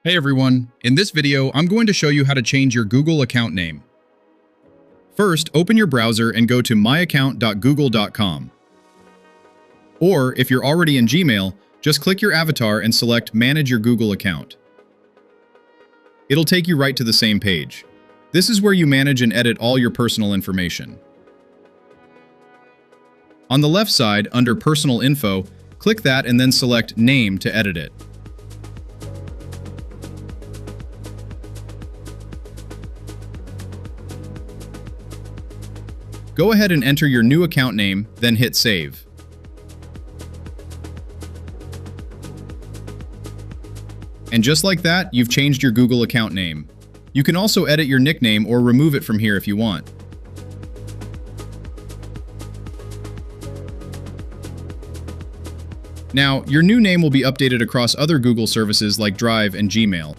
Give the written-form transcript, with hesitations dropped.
Hey everyone, in this video I'm going to show you how to change your Google account name. First, open your browser and go to myaccount.google.com. Or, if you're already in Gmail, just click your avatar and select Manage your Google account. It'll take you right to the same page. This is where you manage and edit all your personal information. On the left side, under Personal Info, click that and then select Name to edit it. Go ahead and enter your new account name, then hit Save. And just like that, you've changed your Google account name. You can also edit your nickname or remove it from here if you want. Now, your new name will be updated across other Google services like Drive and Gmail.